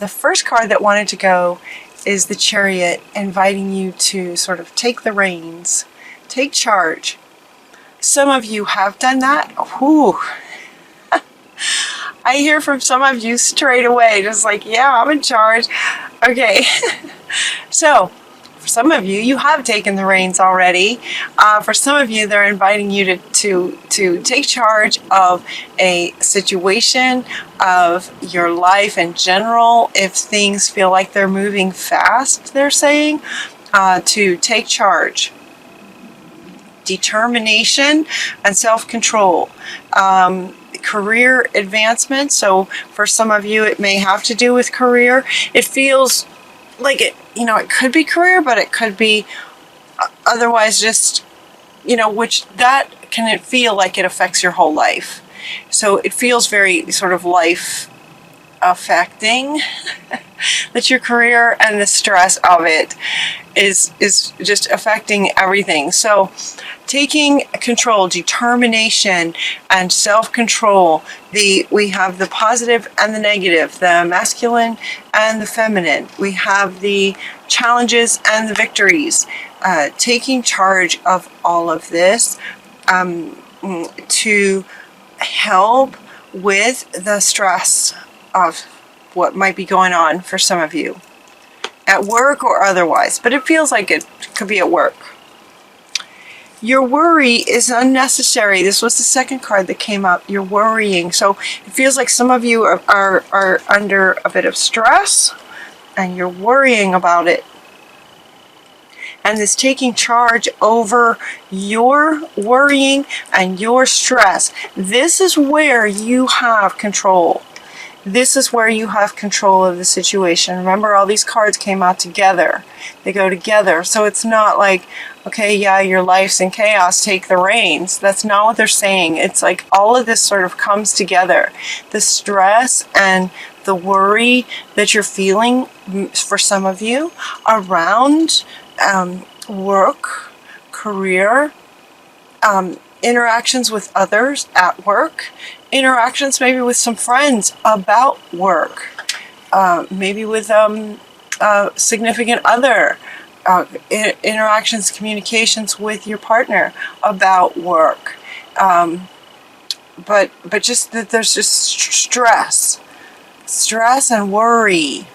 The first card that wanted to go is the Chariot, inviting you to sort of take the reins, take charge. Some of you have done that. Whew. I hear from some of you straight away, just like, yeah, I'm in charge. Okay. So, for some of you, you have taken the reins already. For some of you, they're inviting you to take charge of a situation, of your life in general. If things feel like they're moving fast, they're saying, to take charge. Determination and self-control. Career advancement. So for some of you, it may have to do with career. It feels like it could be career, but it could be otherwise just, which that can feel like it affects your whole life. So it feels very sort of life affecting that your career and the stress of it is just affecting everything. So taking control, determination, and self-control. We have the positive and the negative, the masculine and the feminine. We have the challenges and the victories. Taking charge of all of this to help with the stress of what might be going on for some of you at work or otherwise, but it feels like it could be at work. Your worry is unnecessary. This was the second card that came up. You're worrying. So it feels like some of you are under a bit of stress and you're worrying about it. And this taking charge over your worrying and your stress. This is where you have control. This is where you have control of the situation. Remember, all these cards came out together. They go together. So it's not like, okay, yeah, your life's in chaos, take the reins. That's not what they're saying. It's like all of this sort of comes together. The stress and the worry that you're feeling, for some of you, around work, career, interactions with others at work, interactions maybe with some friends about work, maybe with a significant other, interactions, communications with your partner about work, but just that there's just stress and worry.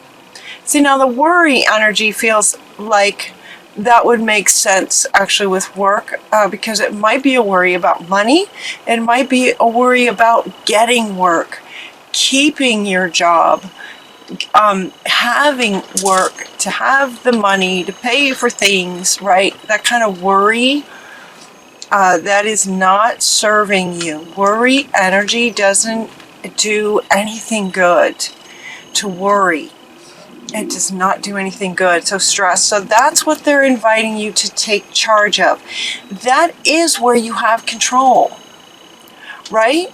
See, now the worry energy feels like that would make sense actually with work, because it might be a worry about money. It might be a worry about getting work, keeping your job, having work, to have the money to pay for things, right? That kind of worry, that is not serving you. Worry energy doesn't do anything good. To worry, it does not do anything good. So stress. So that's what they're inviting you to take charge of. That is where you have control, right?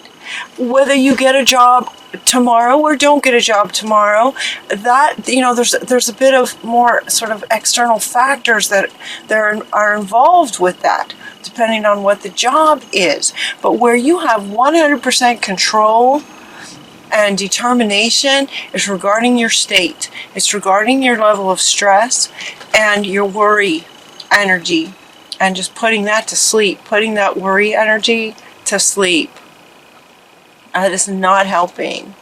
Whether you get a job tomorrow or don't get a job tomorrow, that, there's a bit of more sort of external factors that are involved with that, depending on what the job is. But where you have 100% control and determination is regarding your state. It's regarding your level of stress and your worry energy, and just putting that to sleep, putting that worry energy to sleep. That is not helping.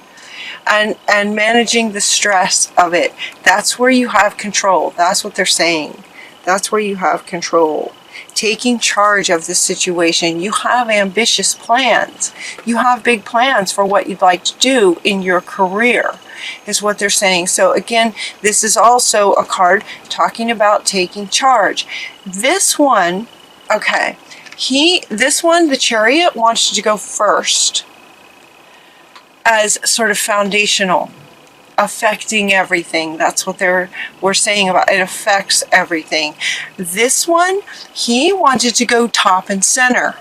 And managing the stress of it. That's where you have control. That's what they're saying. That's where you have control. Taking charge of the situation. You have ambitious plans. You have big plans for what you'd like to do in your career, is what they're saying. So again, this is also a card talking about taking charge. This one, okay, the Chariot wants you to go first as sort of foundational, affecting everything. That's what we're saying about it. Affects everything. This one, he wanted to go top and center,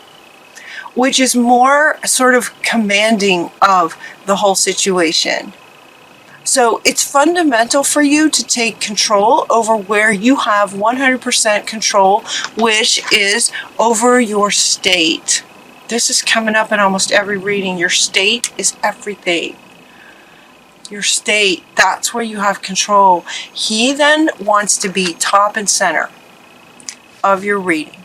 which is more sort of commanding of the whole situation. So it's fundamental for you to take control over where you have 100% control, which is over your state. This is coming up in almost every reading. Your state is everything. your state, that's where you have control. He then wants to be top and center of your reading.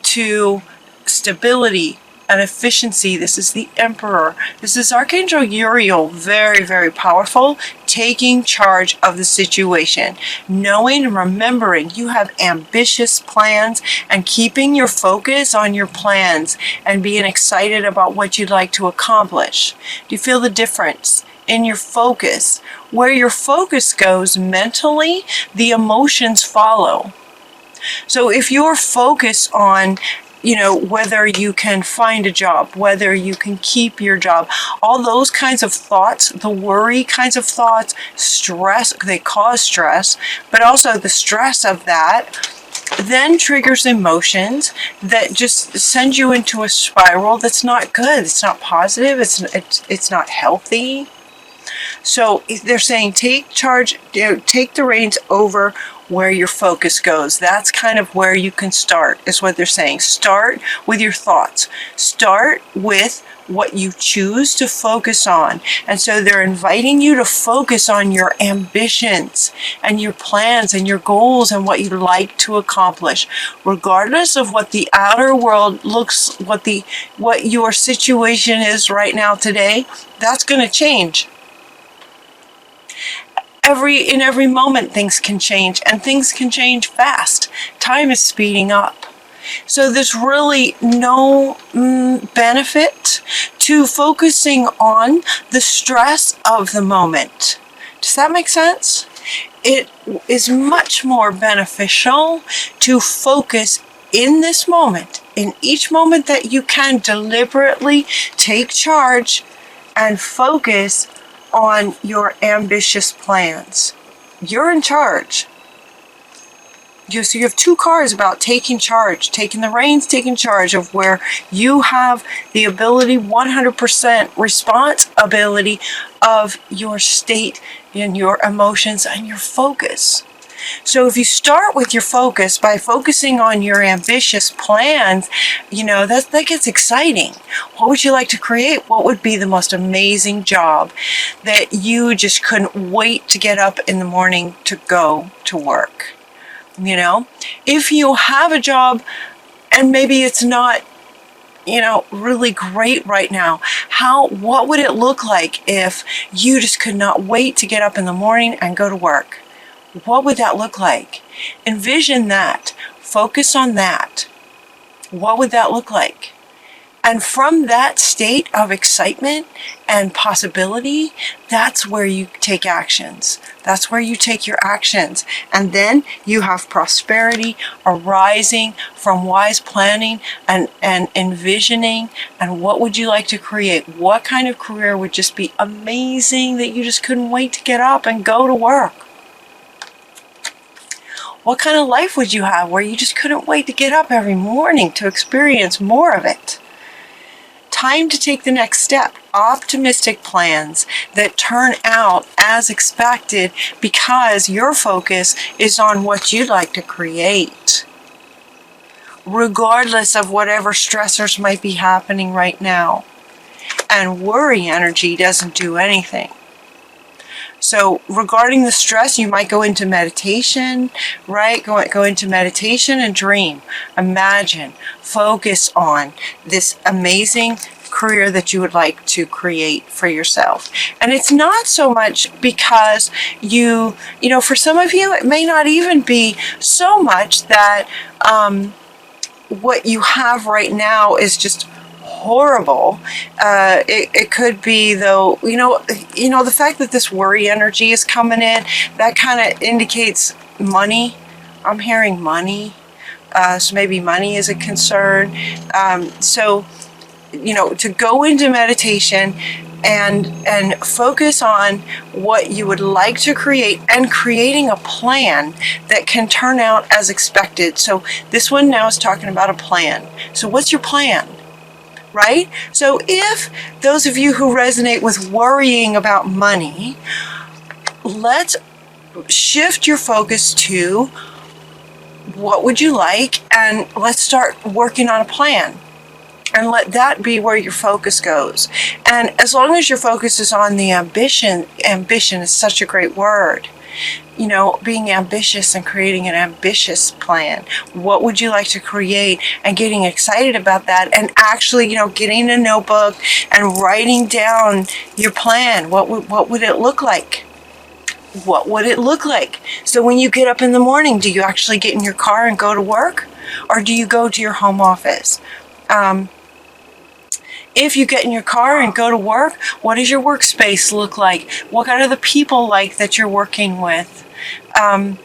To stability and efficiency, this is the Emperor. This is Archangel Uriel, very, very powerful, taking charge of the situation, knowing and remembering you have ambitious plans and keeping your focus on your plans and being excited about what you'd like to accomplish. Do you feel the difference in your focus? Where your focus goes mentally, the emotions follow. So if you're focused on, whether you can find a job, whether you can keep your job, all those kinds of thoughts, the worry kinds of thoughts, stress, they cause stress, but also the stress of that then triggers emotions that just send you into a spiral that's not good. It's not positive. It's not healthy. So they're saying take charge, take the reins over where your focus goes. That's kind of where you can start, is what they're saying. Start with your thoughts. Start with what you choose to focus on. And so they're inviting you to focus on your ambitions and your plans and your goals and what you'd like to accomplish, regardless of what the outer world looks, what your situation is right now today. That's going to change. In every moment things can change, and things can change fast. Time is speeding up. So there's really no benefit to focusing on the stress of the moment. Does that make sense? It is much more beneficial to focus in this moment, in each moment that you can deliberately take charge and focus on your ambitious plans. You're in charge. So you have two cards about taking charge, taking the reins, taking charge of where you have the ability, 100% responsibility of your state and your emotions and your focus. So if you start with your focus by focusing on your ambitious plans, that gets exciting. What would you like to create? What would be the most amazing job that you just couldn't wait to get up in the morning to go to work? If you have a job and maybe it's not, really great right now, what would it look like if you just could not wait to get up in the morning and go to work? What would that look like? Envision that. Focus on that. What would that look like? And from that state of excitement and possibility, that's where you take actions. That's where you take your actions. And then you have prosperity arising from wise planning and envisioning. And what would you like to create? What kind of career would just be amazing that you just couldn't wait to get up and go to work? What kind of life would you have where you just couldn't wait to get up every morning to experience more of it? Time to take the next step. Optimistic plans that turn out as expected because your focus is on what you'd like to create, regardless of whatever stressors might be happening right now. And worry energy doesn't do anything. So regarding the stress, you might go into meditation, right? Go into meditation and dream. Imagine, focus on this amazing career that you would like to create for yourself. And it's not so much because for some of you, it may not even be so much that what you have right now is just horrible. It could be, though, the fact that this worry energy is coming in, that kind of indicates money. I'm hearing money. So maybe money is a concern. To go into meditation and focus on what you would like to create and creating a plan that can turn out as expected. So this one now is talking about a plan. So what's your plan? Right? So if those of you who resonate with worrying about money, let's shift your focus to what would you like, and let's start working on a plan. And let that be where your focus goes. And as long as your focus is on the ambition is such a great word. You know, being ambitious and creating an ambitious plan. What would you like to create? And getting excited about that, and actually, you know, getting a notebook and writing down your plan. What would it look like? What would it look like? So when you get up in the morning, do you actually get in your car and go to work? Or do you go to your home office? If you get in your car and go to work, what does your workspace look like? What are the people like that you're working with? What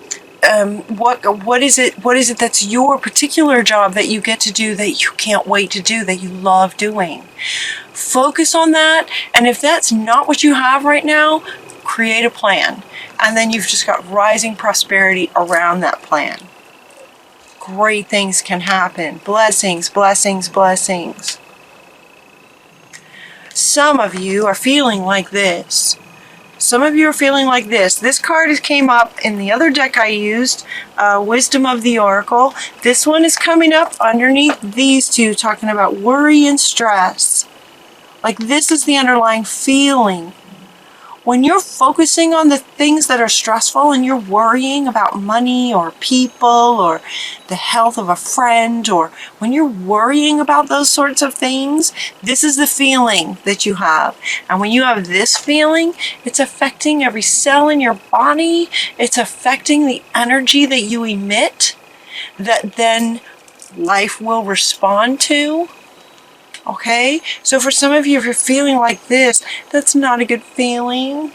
is it that's your particular job that you get to do, that you can't wait to do, that you love doing? Focus on that, and if that's not what you have right now, create a plan, and then you've just got rising prosperity around that plan. Great things can happen. Blessings, blessings, blessings. Some of you are feeling like this. Some of you are feeling like this. This card came up in the other deck I used, Wisdom of the Oracle. This one is coming up underneath these two, talking about worry and stress. Like, this is the underlying feeling. When you're focusing on the things that are stressful and you're worrying about money or people or the health of a friend, or when you're worrying about those sorts of things, this is the feeling that you have. And when you have this feeling, it's affecting every cell in your body. It's affecting the energy that you emit, that then life will respond to. Okay, so for some of you, if you're feeling like this, that's not a good feeling.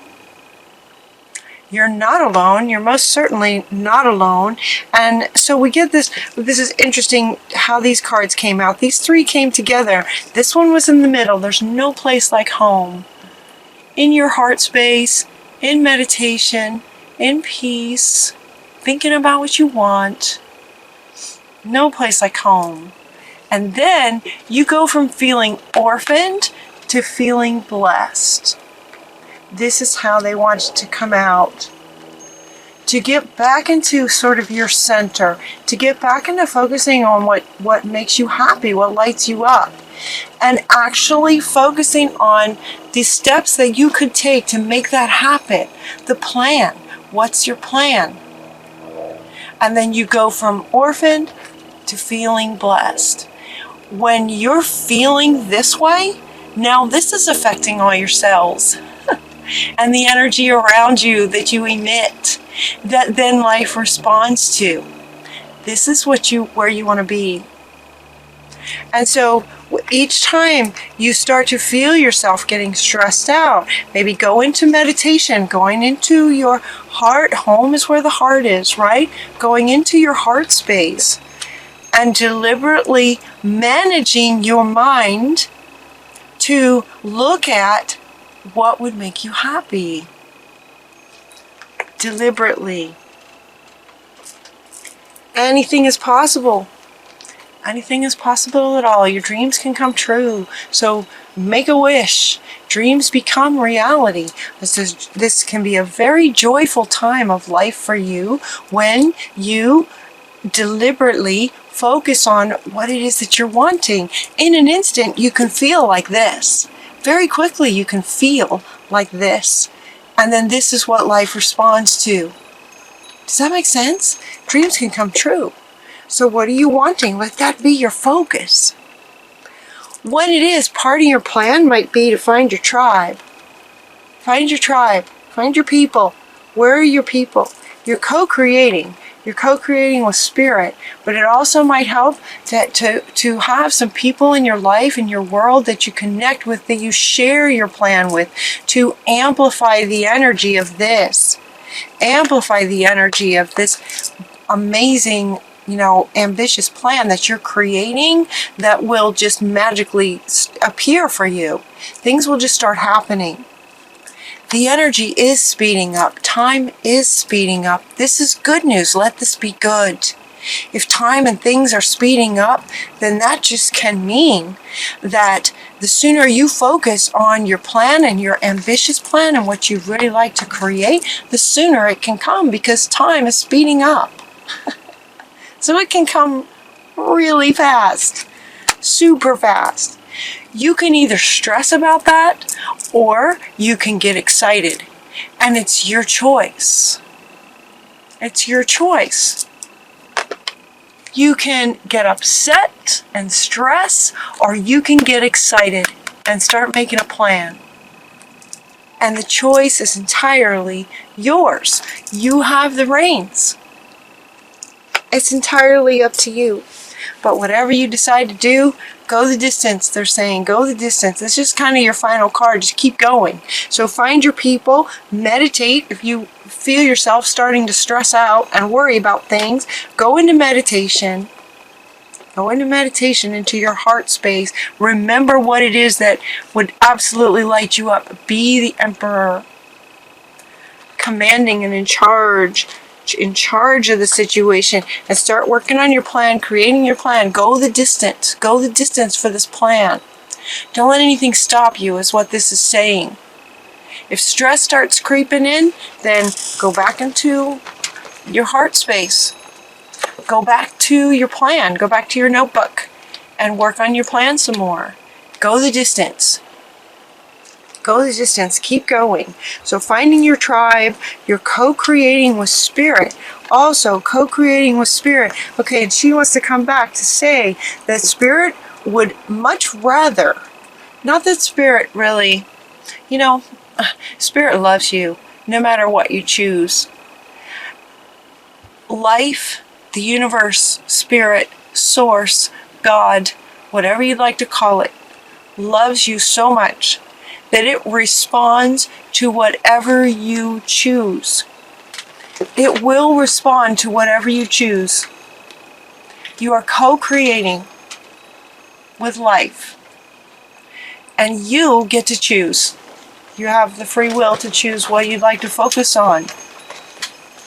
You're not alone. You're most certainly not alone. And so we get this. This is interesting how these cards came out. These three came together. This one was in the middle. There's no place like home. In your heart space, in meditation, in peace, thinking about what you want. No place like home. And then you go from feeling orphaned to feeling blessed. This is how they want it to come out. To get back into sort of your center. To get back into focusing on what makes you happy, what lights you up. And actually focusing on the steps that you could take to make that happen. The plan. What's your plan? And then you go from orphaned to feeling blessed. When you're feeling this way, now this is affecting all your cells and the energy around you that you emit, that then life responds to. This is where you want to be. And so each time you start to feel yourself getting stressed out, maybe go into meditation, going into your heart. Home is where the heart is, right? Going into your heart space. And deliberately managing your mind to look at what would make you happy. Deliberately. Anything is possible. Anything is possible at all. Your dreams can come true. So make a wish. Dreams become reality. This can be a very joyful time of life for you when you deliberately focus on what it is that you're wanting. In an instant, you can feel like this. Very quickly, you can feel like this. And then this is what life responds to. Does that make sense? Dreams can come true. So what are you wanting? Let that be your focus. What it is, part of your plan might be to find your tribe. Find your tribe. Find your people. Where are your people? You're co-creating. You're co-creating with spirit, but it also might help to have some people in your life, in your world, that you connect with, that you share your plan with, to amplify the energy of this. Amplify the energy of this amazing, ambitious plan that you're creating that will just magically appear for you. Things will just start happening. The energy is speeding up. Time is speeding up. This is good news. Let this be good. If time and things are speeding up, then that just can mean that the sooner you focus on your plan and your ambitious plan and what you'd really like to create, the sooner it can come, because time is speeding up. So it can come really fast. super fast. You can either stress about that or you can get excited. And it's your choice. It's your choice. You can get upset and stress, or you can get excited and start making a plan. And the choice is entirely yours. You have the reins. It's entirely up to you. But whatever you decide to do, go the distance. They're saying go the distance. It's just kind of your final card. Just keep going. So find your people, meditate. If you feel yourself starting to stress out and worry about things, go into meditation. Go into meditation, into your heart space. Remember what it is that would absolutely light you up. Be the emperor, commanding and in charge of the situation, and start working on your plan, creating your plan. Go the distance. Go the distance for this plan. Don't let anything stop you, is what this is saying. If stress starts creeping in, then go back into your heart space. Go back to your plan. Go back to your notebook and work on your plan some more. Go the distance. Go the distance. Keep going. So finding your tribe, you're co-creating with spirit. Also co-creating with spirit. Okay, and she wants to come back to say that spirit would much rather, not that spirit really, spirit loves you no matter what you choose. Life, the universe, spirit, source, God, whatever you'd like to call it, loves you so much that it responds to whatever you choose. It will respond to whatever you choose. You are co-creating with life. And you get to choose. You have the free will to choose what you'd like to focus on.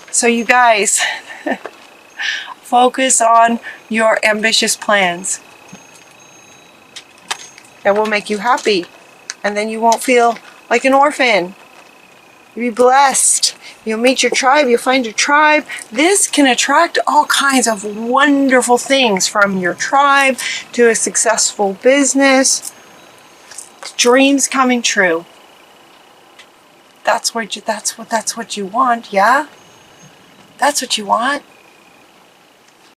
So you guys, focus on your ambitious plans. That will make you happy. And then you won't feel like an orphan. You'll be blessed. You'll meet your tribe. You'll find your tribe. This can attract all kinds of wonderful things, from your tribe to a successful business, dreams coming true. That's what you want, yeah? That's what you want.